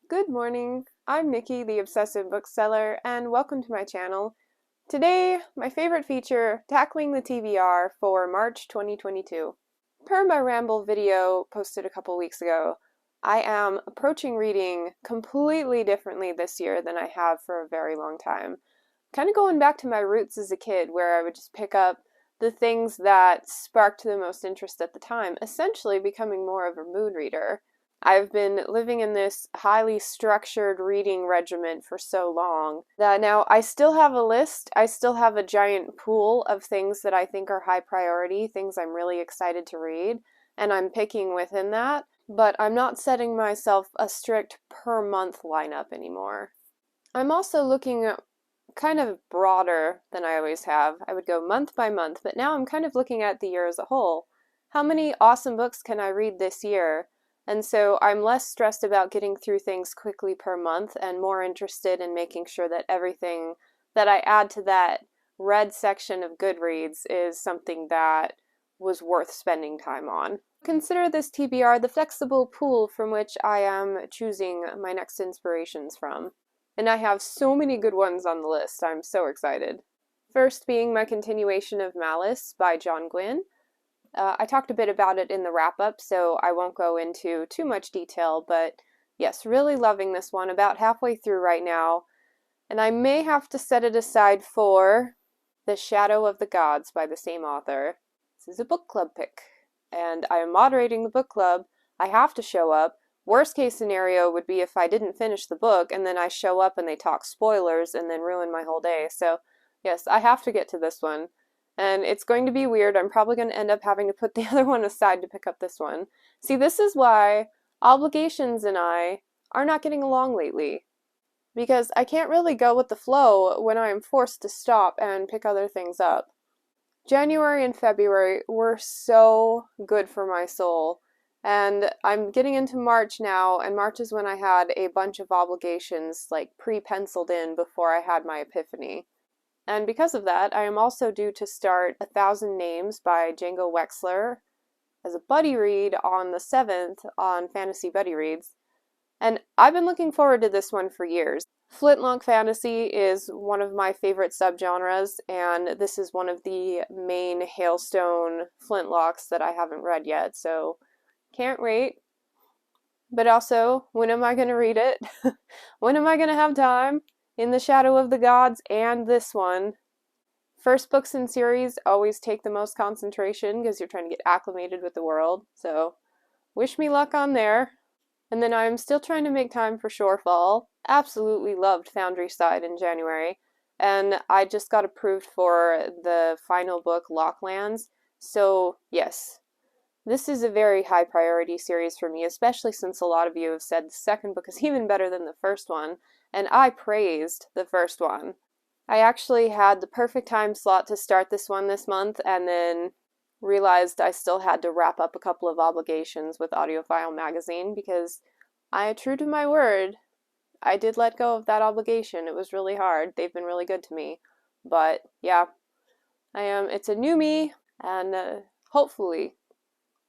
Good morning, I'm Nikki, the Obsessive Bookseller, and welcome to my channel. Today, my favorite feature, tackling the TBR for March 2022. Per my ramble video posted a couple weeks ago, I am approaching reading completely differently this year than I have for a very long time. Kind of going back to my roots as a kid, where I would just pick up the things that sparked the most interest at the time, essentially becoming more of a mood reader. I've been living in this highly structured reading regimen for so long that now I still have a list, I still have a giant pool of things that I think are high priority, things I'm really excited to read, and I'm picking within that, but I'm not setting myself a strict per month lineup anymore. I'm also looking kind of broader than I always have. I would go month by month, but now I'm kind of looking at the year as a whole. How many awesome books can I read this year? And so I'm less stressed about getting through things quickly per month and more interested in making sure that everything that I add to that red section of Goodreads is something that was worth spending time on. Consider this TBR the flexible pool from which I am choosing my next inspirations from. And I have so many good ones on the list, I'm so excited. First being my continuation of Malice by John Gwynne. I talked a bit about it in the wrap-up, so I won't go into too much detail, but yes, really loving this one, about halfway through right now, and I may have to set it aside for The Shadow of the Gods by the same author. This is a book club pick, and I am moderating the book club. I have to show up. Worst case scenario would be if I didn't finish the book, and then I show up and they talk spoilers and then ruin my whole day, so yes, I have to get to this one. And it's going to be weird. I'm probably going to end up having to put the other one aside to pick up this one. See, this is why obligations and I are not getting along lately. Because I can't really go with the flow when I am forced to stop and pick other things up. January and February were so good for my soul. And I'm getting into March now, and March is when I had a bunch of obligations like pre-penciled in before I had my epiphany. And because of that, I am also due to start 1,000 Names by Django Wexler as a buddy read on the 7th on Fantasy Buddy Reads. And I've been looking forward to this one for years. Flintlock fantasy is one of my favorite subgenres, and this is one of the main Hailstone Flintlocks that I haven't read yet, so can't wait. But also, when am I going to read it? When am I going to have time? In the Shadow of the Gods and this one. First books in series always take the most concentration because you're trying to get acclimated with the world, so wish me luck on there. And then I'm still trying to make time for Shorefall. Absolutely loved Foundry Side in January, and I just got approved for the final book, Locklands, so yes. This is a very high priority series for me, especially since a lot of you have said the second book is even better than the first one, and I praised the first one. I actually had the perfect time slot to start this one this month, and then realized I still had to wrap up a couple of obligations with Audiophile Magazine because I, true to my word, I did let go of that obligation. It was really hard. They've been really good to me. But yeah, it's a new me, and hopefully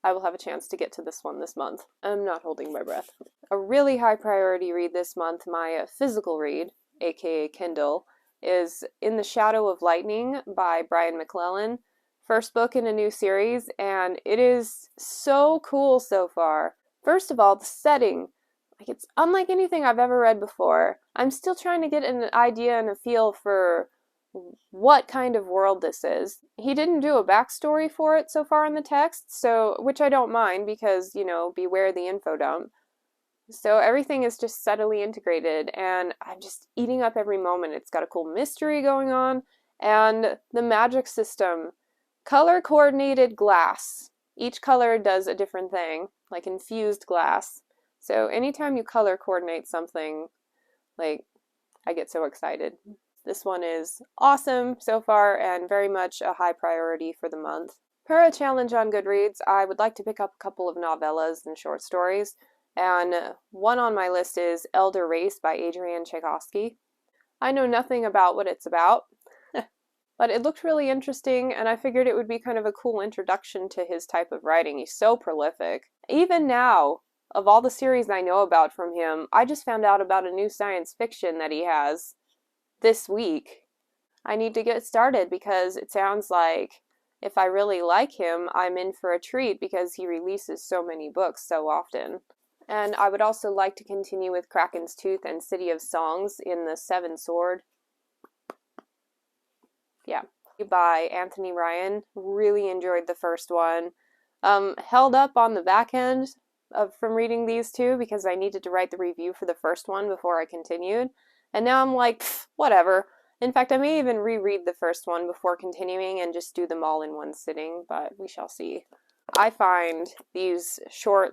I will have a chance to get to this one this month. I'm not holding my breath. A really high priority read this month, my physical read, aka Kindle, is In the Shadow of Lightning by Brian McClellan. First book in a new series, and it is so cool so far. First of all, the setting. It's unlike anything I've ever read before. I'm still trying to get an idea and a feel for what kind of world this is. He didn't do a backstory for it so far in the text, so which I don't mind because, beware the info dump. So everything is just subtly integrated, and I'm just eating up every moment. It's got a cool mystery going on, and the magic system. Color-coordinated glass. Each color does a different thing, like infused glass. So anytime you color coordinate something, I get so excited. This one is awesome so far and very much a high priority for the month. Per a challenge on Goodreads, I would like to pick up a couple of novellas and short stories, and one on my list is Elder Race by Adrian Tchaikovsky. I know nothing about what it's about, but it looked really interesting, and I figured it would be kind of a cool introduction to his type of writing. He's so prolific. Even now, of all the series I know about from him, I just found out about a new science fiction that he has this week. I need to get started because it sounds like if I really like him, I'm in for a treat because he releases so many books so often. And I would also like to continue with Kraken's Tooth and City of Songs in the Seven Sword. Yeah. By Anthony Ryan. Really enjoyed the first one. Held up on the back end from reading these two because I needed to write the review for the first one before I continued. And now I'm like, whatever. In fact, I may even reread the first one before continuing and just do them all in one sitting, but we shall see. I find these short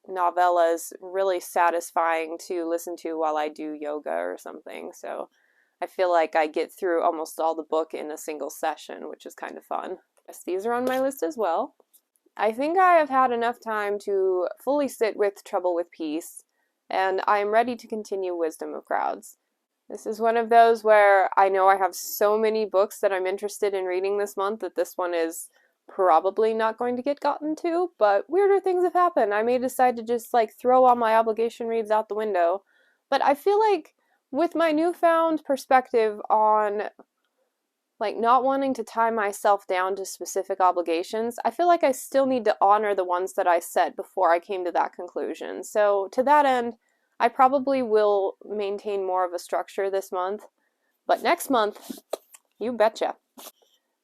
novellas really satisfying to listen to while I do yoga or something, so I feel like I get through almost all the book in a single session, which is kind of fun. Yes, these are on my list as well. I think I have had enough time to fully sit with Trouble with Peace, and I am ready to continue Wisdom of Crowds. This is one of those where I know I have so many books that I'm interested in reading this month that this one is probably not going to get gotten to, but weirder things have happened. I may decide to just throw all my obligation reads out the window. But I feel like with my newfound perspective on not wanting to tie myself down to specific obligations, I feel like I still need to honor the ones that I set before I came to that conclusion. So to that end, I probably will maintain more of a structure this month, but next month, you betcha.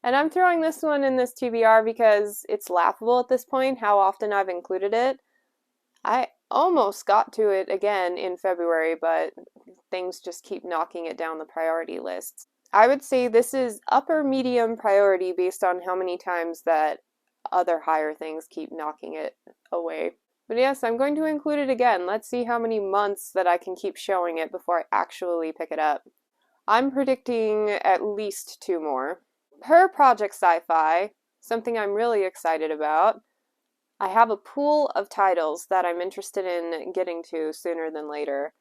And I'm throwing this one in this TBR because it's laughable at this point how often I've included it. I almost got to it again in February, but things just keep knocking it down the priority list. I would say this is upper medium priority based on how many times that other higher things keep knocking it away. But yes, I'm going to include it again. Let's see how many months that I can keep showing it before I actually pick it up. I'm predicting at least 2 more. Per Project Sci-fi, something I'm really excited about, I have a pool of titles that I'm interested in getting to sooner than later.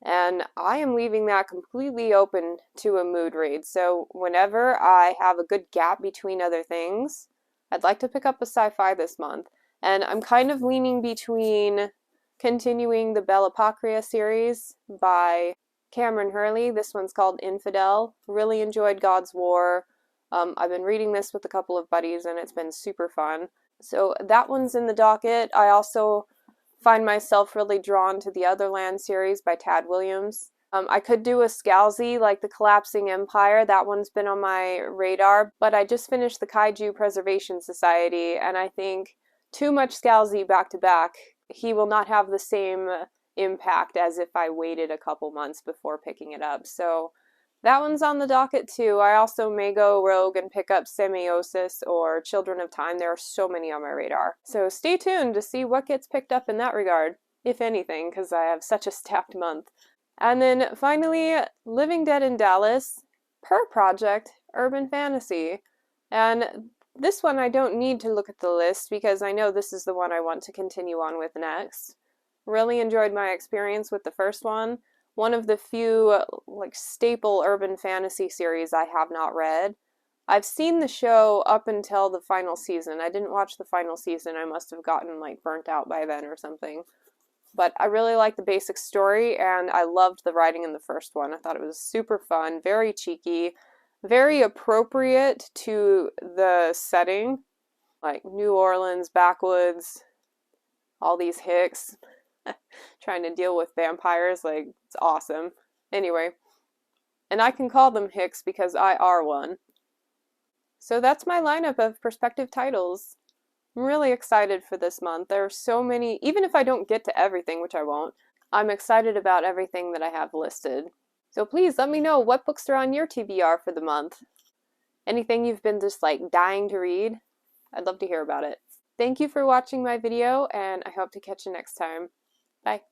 And I am leaving that completely open to a mood read. So whenever I have a good gap between other things, I'd like to pick up a sci-fi this month. And I'm kind of leaning between continuing the Bellapocria series by Cameron Hurley. This one's called Infidel. Really enjoyed God's War. I've been reading this with a couple of buddies and it's been super fun. So that one's in the docket. I also find myself really drawn to the Otherland series by Tad Williams. I could do a Scalzi like the Collapsing Empire. That one's been on my radar, but I just finished the Kaiju Preservation Society, and I think too much Scalzi back to back, he will not have the same impact as if I waited a couple months before picking it up. So that one's on the docket too. I also may go rogue and pick up Semiosis or Children of Time. There are so many on my radar. So stay tuned to see what gets picked up in that regard, if anything, because I have such a stacked month. And then finally, Living Dead in Dallas, per project, Urban Fantasy. And this one I don't need to look at the list because I know this is the one I want to continue on with next. Really enjoyed my experience with the first one. One of the few staple urban fantasy series I have not read. I've seen the show up until the final season. I didn't watch the final season. I must have gotten burnt out by then or something. But I really liked the basic story and I loved the writing in the first one. I thought it was super fun, very cheeky, very appropriate to the setting. New Orleans, backwoods, all these hicks. Trying to deal with vampires, it's awesome. Anyway, and I can call them hicks because I are one. So that's my lineup of prospective titles. I'm really excited for this month. There are so many, even if I don't get to everything, which I won't, I'm excited about everything that I have listed. So please let me know what books are on your TBR for the month. Anything you've been just dying to read? I'd love to hear about it. Thank you for watching my video, and I hope to catch you next time. Bye.